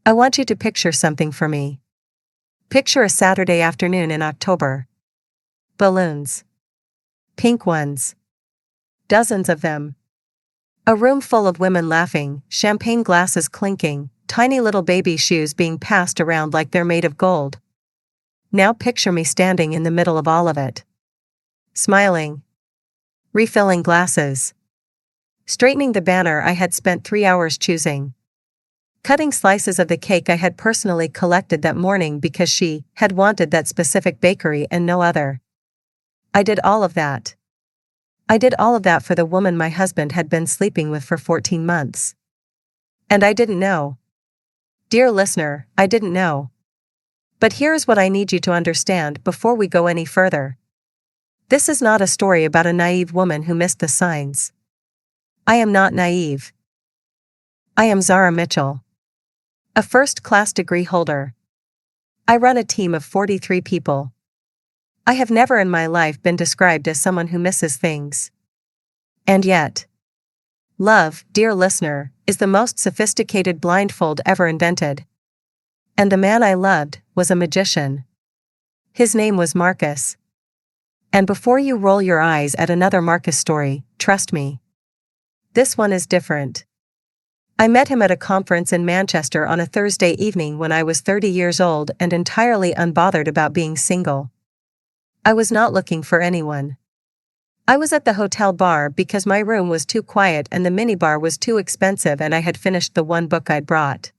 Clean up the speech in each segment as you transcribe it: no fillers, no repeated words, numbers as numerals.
I want you to picture something for me. Picture a Saturday afternoon in October. Balloons. Pink ones. Dozens of them. A room full of women laughing, champagne glasses clinking, tiny little baby shoes being passed around like they're made of gold. Now picture me standing in the middle of all of it. Smiling. Refilling glasses. Straightening the banner I had spent 3 hours choosing. Cutting slices of the cake I had personally collected that morning because she had wanted that specific bakery and no other. I did all of that. I did all of that for the woman my husband had been sleeping with for 14 months. And I didn't know. Dear listener, I didn't know. But here's what I need you to understand before we go any further. This is not a story about a naive woman who missed the signs. I am not naive. I am Zara Mitchell. A first-class degree holder. I run a team of 43 people. I have never in my life been described as someone who misses things. And yet, love, dear listener, is the most sophisticated blindfold ever invented. And the man I loved was a magician. His name was Marcus. And before you roll your eyes at another Marcus story, trust me. This one is different. I met him at a conference in Manchester on a Thursday evening when I was 30 years old and entirely unbothered about being single. I was not looking for anyone. I was at the hotel bar because my room was too quiet and the minibar was too expensive and I had finished the one book I'd brought.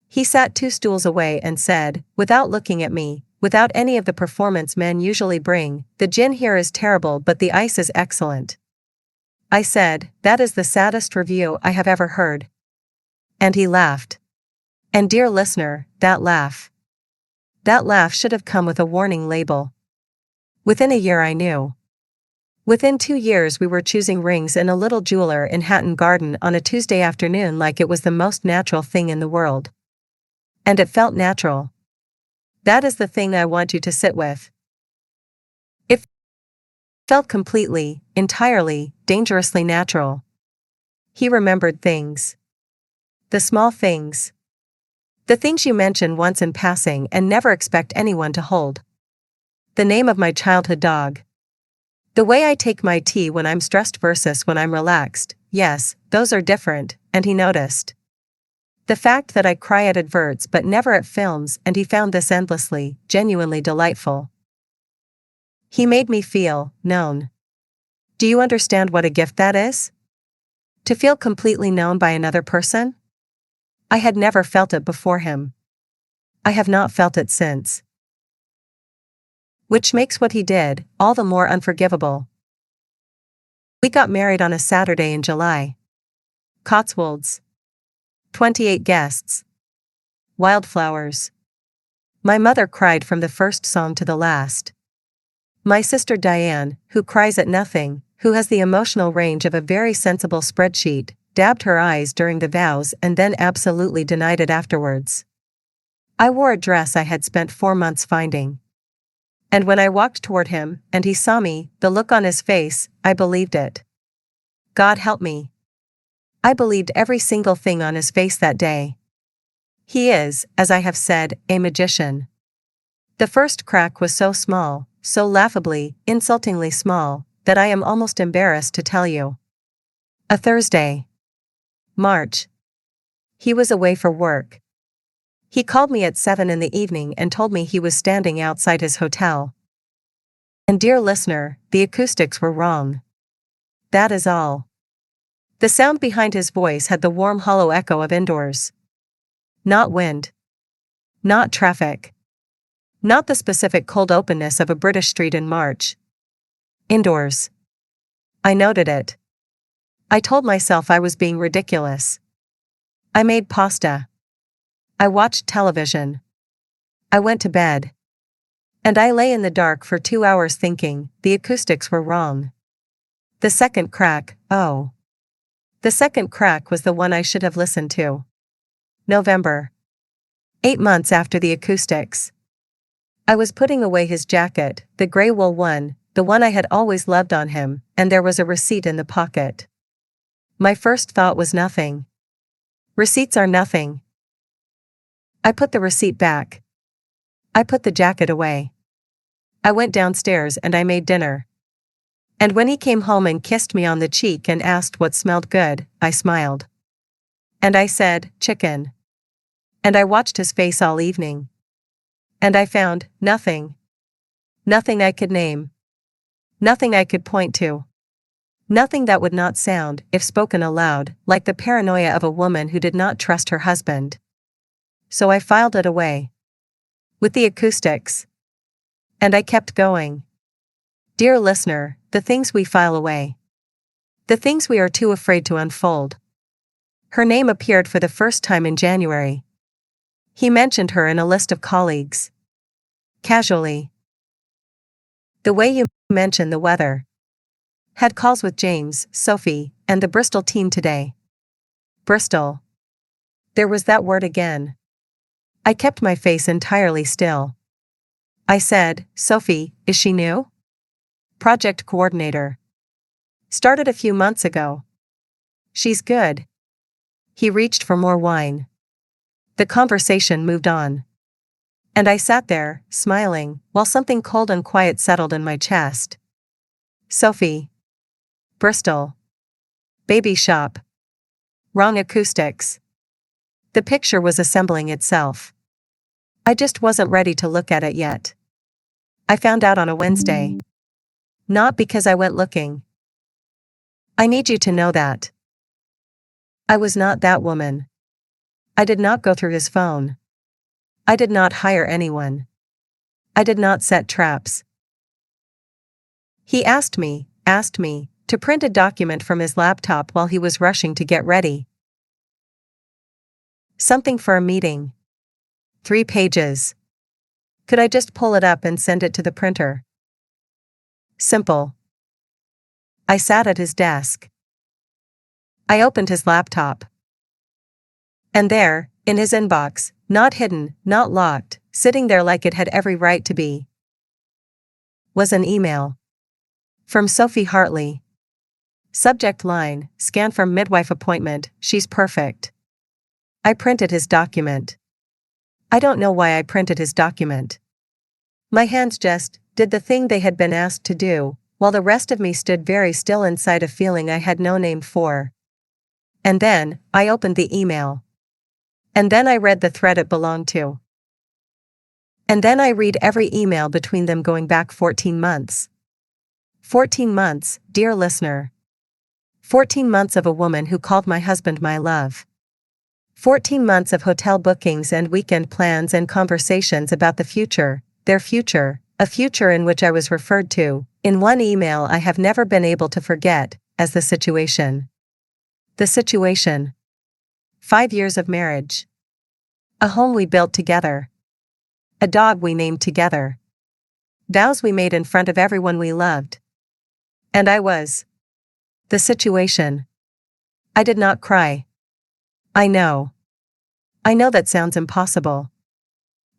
He sat 2 stools away and said, without looking at me, without any of the performance men usually bring, "The gin here is terrible but the ice is excellent." I said, "That is the saddest review I have ever heard." And he laughed. And dear listener, that laugh should have come with a warning label. Within a year I knew. Within 2 years we were choosing rings in a little jeweler in Hatton Garden on a Tuesday afternoon like it was the most natural thing in the world. And it felt natural. That is the thing I want you to sit with. It felt completely, entirely, dangerously natural. He remembered things. The small things. The things you mention once in passing and never expect anyone to hold. The name of my childhood dog. The way I take my tea when I'm stressed versus when I'm relaxed, yes, those are different, and he noticed. The fact that I cry at adverts but never at films, and he found this endlessly, genuinely delightful. He made me feel known. Do you understand what a gift that is? To feel completely known by another person? I had never felt it before him. I have not felt it since. Which makes what he did all the more unforgivable. We got married on a Saturday in July. Cotswolds. 28 guests. Wildflowers. My mother cried from the first song to the last. My sister Diane, who cries at nothing, who has the emotional range of a very sensible spreadsheet, dabbed her eyes during the vows and then absolutely denied it afterwards. I wore a dress I had spent 4 months finding. And when I walked toward him, and he saw me, the look on his face, I believed it. God help me. I believed every single thing on his face that day. He is, as I have said, a magician. The first crack was so small, so laughably, insultingly small, that I am almost embarrassed to tell you. A Thursday. March. He was away for work. He called me at 7 in the evening and told me he was standing outside his hotel. And dear listener, the acoustics were wrong. That is all. The sound behind his voice had the warm hollow echo of indoors. Not wind. Not traffic. Not the specific cold openness of a British street in March. Indoors. I noted it. I told myself I was being ridiculous. I made pasta. I watched television. I went to bed. And I lay in the dark for 2 hours thinking, the acoustics were wrong. The second crack, oh. The second crack was the one I should have listened to. November. 8 months after the acoustics. I was putting away his jacket, the gray wool one, the one I had always loved on him, and there was a receipt in the pocket. My first thought was nothing. Receipts are nothing. I put the receipt back. I put the jacket away. I went downstairs and I made dinner. And when he came home and kissed me on the cheek and asked what smelled good, I smiled. And I said, chicken. And I watched his face all evening. And I found nothing. Nothing I could name. Nothing I could point to. Nothing that would not sound, if spoken aloud, like the paranoia of a woman who did not trust her husband. So I filed it away. With the acoustics. And I kept going. Dear listener, the things we file away. The things we are too afraid to unfold. Her name appeared for the first time in January. He mentioned her in a list of colleagues. Casually. The way you mention the weather. Had calls with James, Sophie, and the Bristol team today. Bristol. There was that word again. I kept my face entirely still. I said, Sophie, is she new? Project coordinator. Started a few months ago. She's good. He reached for more wine. The conversation moved on. And I sat there, smiling, while something cold and quiet settled in my chest. Sophie. Bristol. Baby shop. Wrong acoustics. The picture was assembling itself. I just wasn't ready to look at it yet. I found out on a Wednesday. Not because I went looking. I need you to know that. I was not that woman. I did not go through his phone. I did not hire anyone. I did not set traps. He asked me, to print a document from his laptop while he was rushing to get ready. Something for a meeting. 3 pages. Could I just pull it up and send it to the printer? Simple. I sat at his desk. I opened his laptop. And there, in his inbox, not hidden, not locked, sitting there like it had every right to be, was an email. From Sophie Hartley. Subject line, scan from midwife appointment, she's perfect. I printed his document. I don't know why I printed his document. My hands just did the thing they had been asked to do, while the rest of me stood very still inside a feeling I had no name for. And then, I opened the email. And then I read the thread it belonged to. And then I read every email between them going back 14 months. 14 months, dear listener. 14 months of a woman who called my husband my love. 14 months of hotel bookings and weekend plans and conversations about the future, their future, a future in which I was referred to, in one email I have never been able to forget, as the situation. The situation. 5 years of marriage. A home we built together. A dog we named together. Vows we made in front of everyone we loved. And I was. The situation. I did not cry. I know. I know that sounds impossible.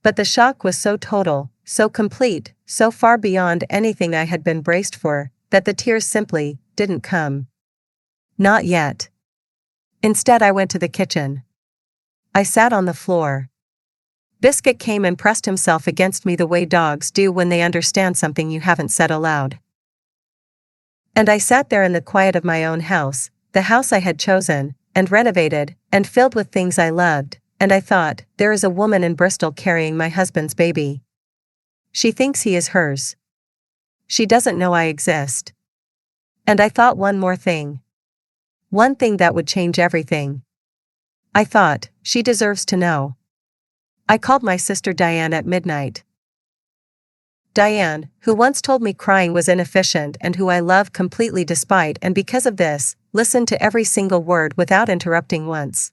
But the shock was so total, so complete, so far beyond anything I had been braced for, that the tears simply didn't come. Not yet. Instead, I went to the kitchen. I sat on the floor. Biscuit came and pressed himself against me the way dogs do when they understand something you haven't said aloud. And I sat there in the quiet of my own house, the house I had chosen, and renovated, and filled with things I loved, and I thought, there is a woman in Bristol carrying my husband's baby. She thinks he is hers. She doesn't know I exist. And I thought one more thing. One thing that would change everything. I thought, she deserves to know. I called my sister Diane at midnight. Diane, who once told me crying was inefficient and who I love completely despite and because of this, listened to every single word without interrupting once.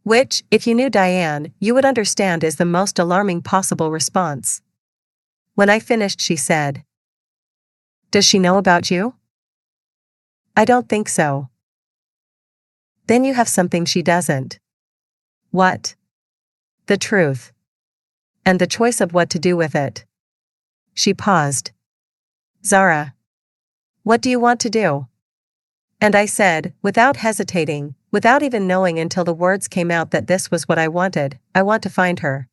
Which, if you knew Diane, you would understand is the most alarming possible response. When I finished, she said, "Does she know about you?" "I don't think so." "Then you have something she doesn't." "What?" "The truth. And the choice of what to do with it." She paused. "Zara, what do you want to do?" And I said, without hesitating, Without even knowing until the words came out that this was what I wanted. I want to find her.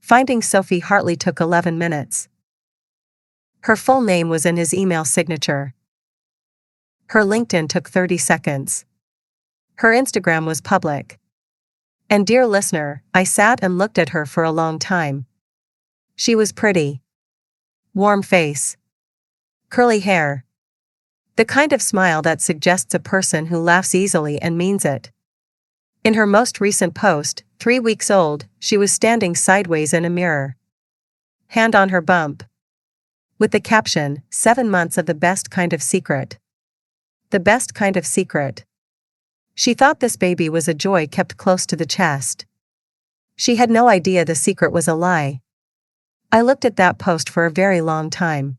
Finding Sophie Hartley took 11 minutes. Her full name was in his email signature. Her LinkedIn took 30 seconds. Her Instagram was public. And dear listener, I sat and looked at her for a long time. She was pretty. Warm face. Curly hair. The kind of smile that suggests a person who laughs easily and means it. In her most recent post, 3 weeks old, she was standing sideways in a mirror. Hand on her bump. With the caption, 7 months of the best kind of secret. The best kind of secret. She thought this baby was a joy kept close to the chest. She had no idea the secret was a lie. I looked at that post for a very long time.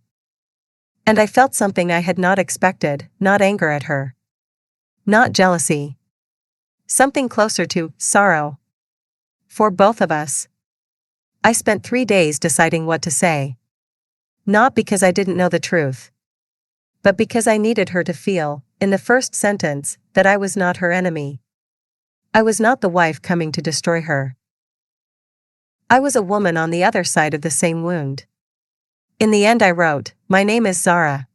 And I felt something I had not expected, not anger at her. Not jealousy. Something closer to sorrow. For both of us. I spent 3 days deciding what to say. Not because I didn't know the truth. But because I needed her to feel, in the first sentence, that I was not her enemy. I was not the wife coming to destroy her. I was a woman on the other side of the same wound. In the end I wrote, "My name is Zara.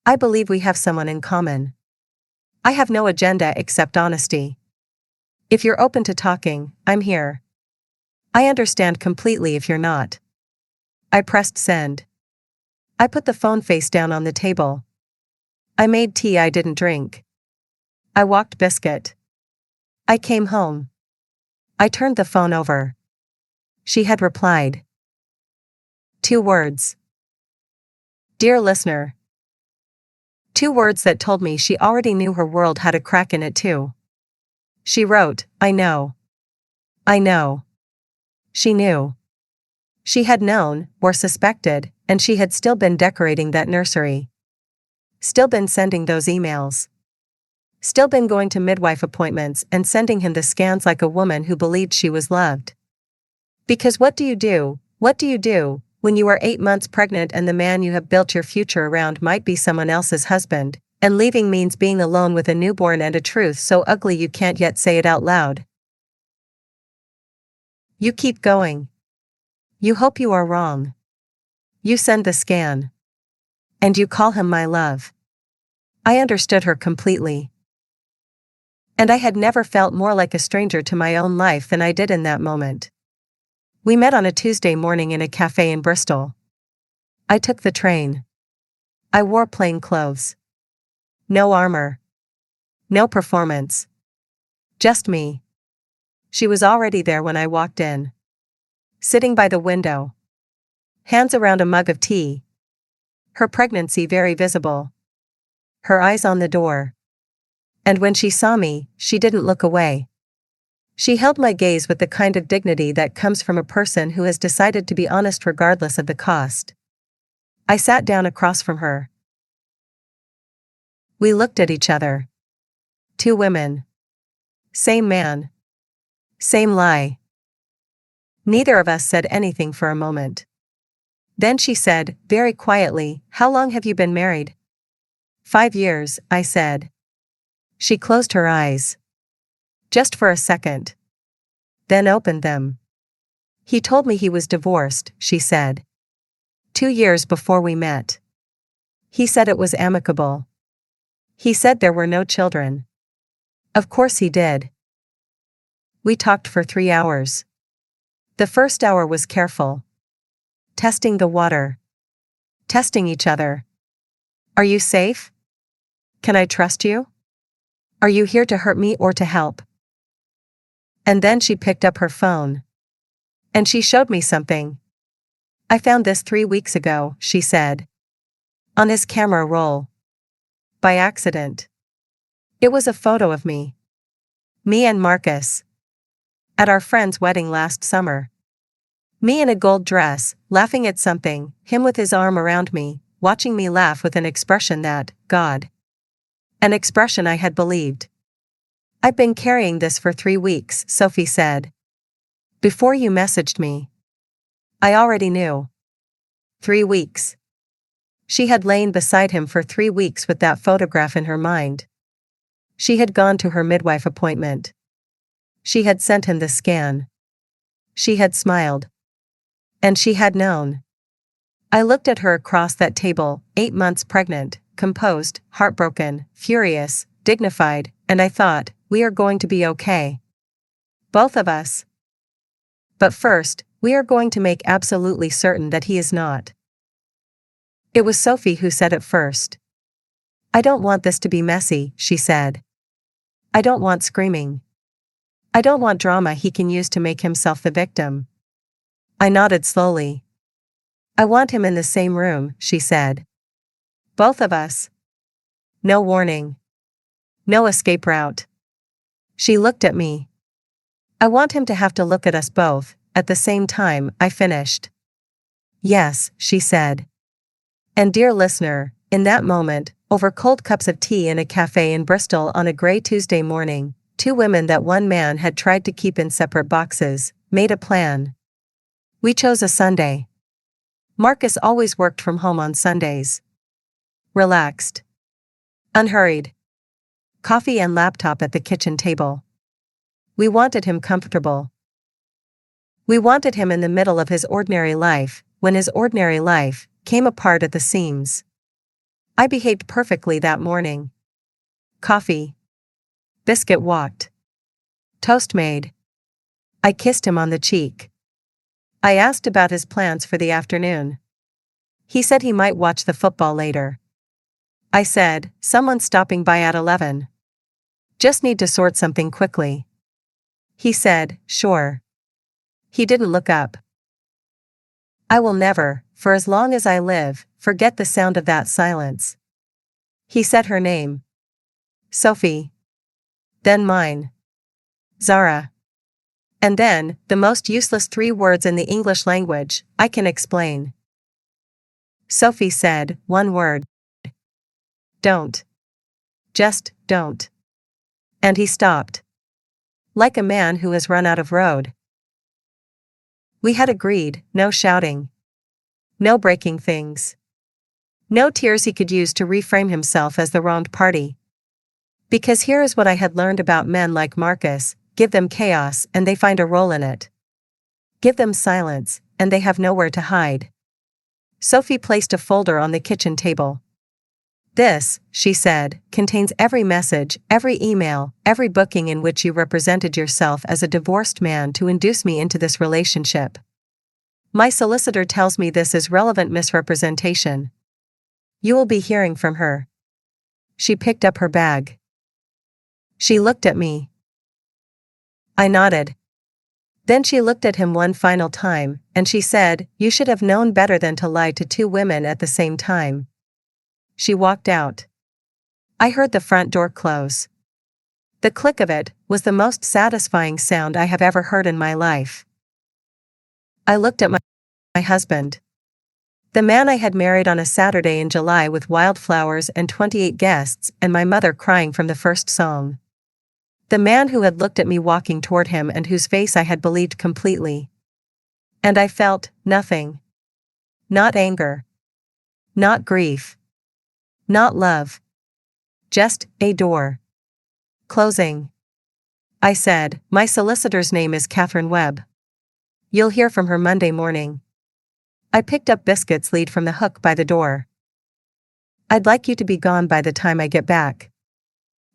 I believe we have someone in common. I have no agenda except honesty. If you're open to talking, I'm here. I understand completely if you're not." I pressed send. I put the phone face down on the table. I made tea I didn't drink. I walked biscuit. I came home. I turned the phone over. She had replied. 2 words. Dear listener. 2 words that told me she already knew her world had a crack in it too. She wrote, I know. I know. She knew. She had known, or suspected, and she had still been decorating that nursery. Still been sending those emails. Still been going to midwife appointments and sending him the scans like a woman who believed she was loved. Because what do you do when you are 8 months pregnant and the man you have built your future around might be someone else's husband, and leaving means being alone with a newborn and a truth so ugly you can't yet say it out loud? You keep going. You hope you are wrong. You send the scan. And you call him my love. I understood her completely. And I had never felt more like a stranger to my own life than I did in that moment. We met on a Tuesday morning in a cafe in Bristol. I took the train. I wore plain clothes. No armor. No performance. Just me. She was already there when I walked in. Sitting by the window. Hands around a mug of tea. Her pregnancy very visible. Her eyes on the door. And when she saw me, she didn't look away. She held my gaze with the kind of dignity that comes from a person who has decided to be honest regardless of the cost. I sat down across from her. We looked at each other. 2 women. Same man. Same lie. Neither of us said anything for a moment. Then she said, very quietly, "How long have you been married?" 5 years, I said. She closed her eyes. Just for a second. Then opened them. He told me he was divorced, she said. 2 years before we met. He said it was amicable. He said there were no children. Of course he did. We talked for 3 hours. The first hour was careful. Testing the water. Testing each other. Are you safe? Can I trust you? Are you here to hurt me or to help? And then she picked up her phone. And she showed me something. I found this 3 weeks ago, she said. On his camera roll. By accident. It was a photo of me. Me and Marcus. At our friend's wedding last summer. Me in a gold dress, laughing at something, him with his arm around me, watching me laugh with an expression that, God. An expression I had believed. I've been carrying this for 3 weeks, Sophie said. Before you messaged me. I already knew. 3 weeks. She had lain beside him for 3 weeks with that photograph in her mind. She had gone to her midwife appointment. She had sent him the scan. She had smiled. And she had known. I looked at her across that table, 8 months pregnant, composed, heartbroken, furious, dignified, and I thought, we are going to be okay. Both of us. But first, we are going to make absolutely certain that he is not. It was Sophie who said it first. I don't want this to be messy, she said. I don't want screaming. I don't want drama he can use to make himself the victim. I nodded slowly. I want him in the same room, she said. Both of us. No warning. No escape route. She looked at me. I want him to have to look at us both, at the same time, I finished. Yes, she said. And dear listener, in that moment, over cold cups of tea in a cafe in Bristol on a grey Tuesday morning, 2 women that one man had tried to keep in separate boxes, made a plan. We chose a Sunday. Marcus always worked from home on Sundays. Relaxed. Unhurried. Coffee and laptop at the kitchen table. We wanted him comfortable. We wanted him in the middle of his ordinary life, when his ordinary life came apart at the seams. I behaved perfectly that morning. Coffee. Biscuit walked. Toast made. I kissed him on the cheek. I asked about his plans for the afternoon. He said he might watch the football later. I said, someone's stopping by at 11. Just need to sort something quickly. He said, sure. He didn't look up. I will never, for as long as I live, forget the sound of that silence. He said her name. Sophie. Then mine. Zara. And then, the most useless 3 words in the English language, I can explain. Sophie said, 1 word. Don't. Just, don't. And he stopped. Like a man who has run out of road. We had agreed, no shouting. No breaking things. No tears he could use to reframe himself as the wronged party. Because here is what I had learned about men like Marcus: give them chaos and they find a role in it. Give them silence, and they have nowhere to hide. Sophie placed a folder on the kitchen table. This, she said, contains every message, every email, every booking in which you represented yourself as a divorced man to induce me into this relationship. My solicitor tells me this is relevant misrepresentation. You will be hearing from her. She picked up her bag. She looked at me. I nodded. Then she looked at him one final time, and she said, you should have known better than to lie to 2 women at the same time. She walked out. I heard the front door close. The click of it was the most satisfying sound I have ever heard in my life. I looked at my husband. The man I had married on a Saturday in July with wildflowers and 28 guests and my mother crying from the first song. The man who had looked at me walking toward him and whose face I had believed completely. And I felt nothing. Not anger. Not grief. Not love. Just a door. Closing. I said, my solicitor's name is Catherine Webb. You'll hear from her Monday morning. I picked up Biscuit's lead from the hook by the door. I'd like you to be gone by the time I get back.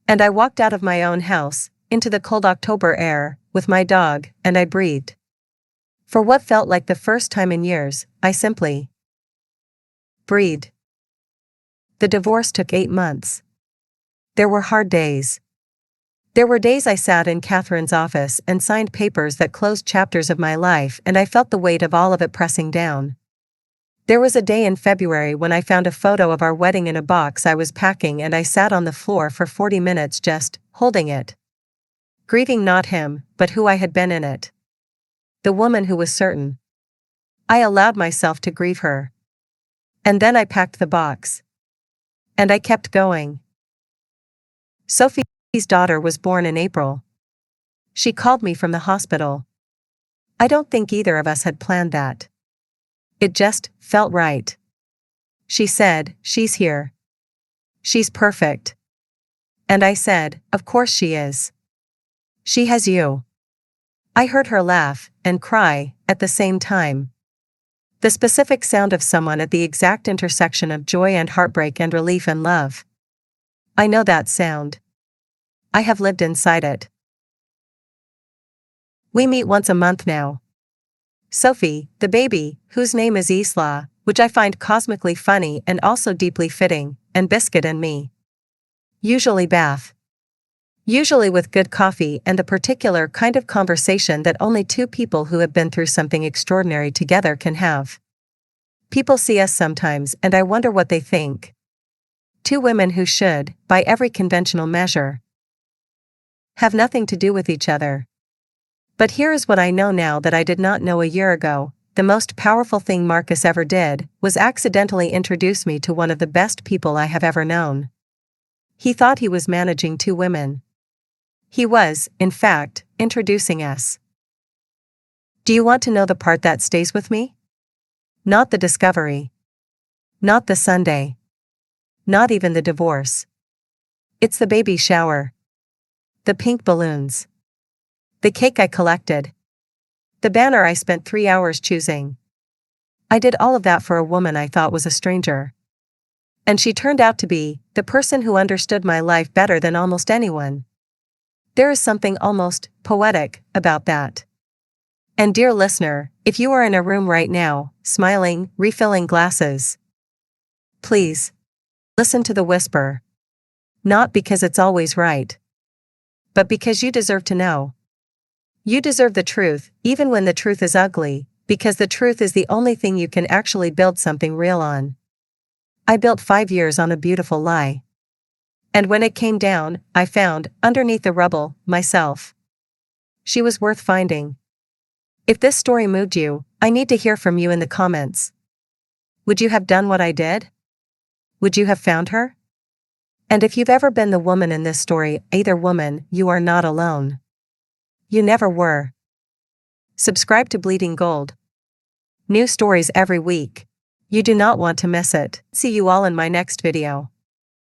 And I walked out of my own house, into the cold October air, with my dog, and I breathed. For what felt like the first time in years, I simply breathed. The divorce took 8 months. There were hard days. There were days I sat in Catherine's office and signed papers that closed chapters of my life, and I felt the weight of all of it pressing down. There was a day in February when I found a photo of our wedding in a box I was packing, and I sat on the floor for 40 minutes just holding it. Grieving not him, but who I had been in it. The woman who was certain. I allowed myself to grieve her. And then I packed the box. And I kept going. Sophie's daughter was born in April. She called me from the hospital. I don't think either of us had planned that. It just felt right. She said, she's here. She's perfect. And I said, of course she is. She has you. I heard her laugh and cry at the same time. The specific sound of someone at the exact intersection of joy and heartbreak and relief and love. I know that sound. I have lived inside it. We meet once a month now. Sophie, the baby, whose name is Isla, which I find cosmically funny and also deeply fitting, and Biscuit and me. Usually bath. Usually with good coffee and a particular kind of conversation that only two people who have been through something extraordinary together can have. People see us sometimes and I wonder what they think. Two women who should, by every conventional measure, have nothing to do with each other. But here is what I know now that I did not know a year ago. The most powerful thing Marcus ever did was accidentally introduce me to one of the best people I have ever known. He thought he was managing two women. He was, in fact, introducing us. Do you want to know the part that stays with me? Not the discovery. Not the Sunday. Not even the divorce. It's the baby shower. The pink balloons. The cake I collected. The banner I spent 3 hours choosing. I did all of that for a woman I thought was a stranger. And she turned out to be the person who understood my life better than almost anyone. There is something almost poetic about that. And dear listener, if you are in a room right now, smiling, refilling glasses, please listen to the whisper. Not because it's always right, but because you deserve to know. You deserve the truth, even when the truth is ugly, because the truth is the only thing you can actually build something real on. I built 5 years on a beautiful lie. And when it came down, I found, underneath the rubble, myself. She was worth finding. If this story moved you, I need to hear from you in the comments. Would you have done what I did? Would you have found her? And if you've ever been the woman in this story, either woman, you are not alone. You never were. Subscribe to Bleeding Gold. New stories every week. You do not want to miss it. See you all in my next video.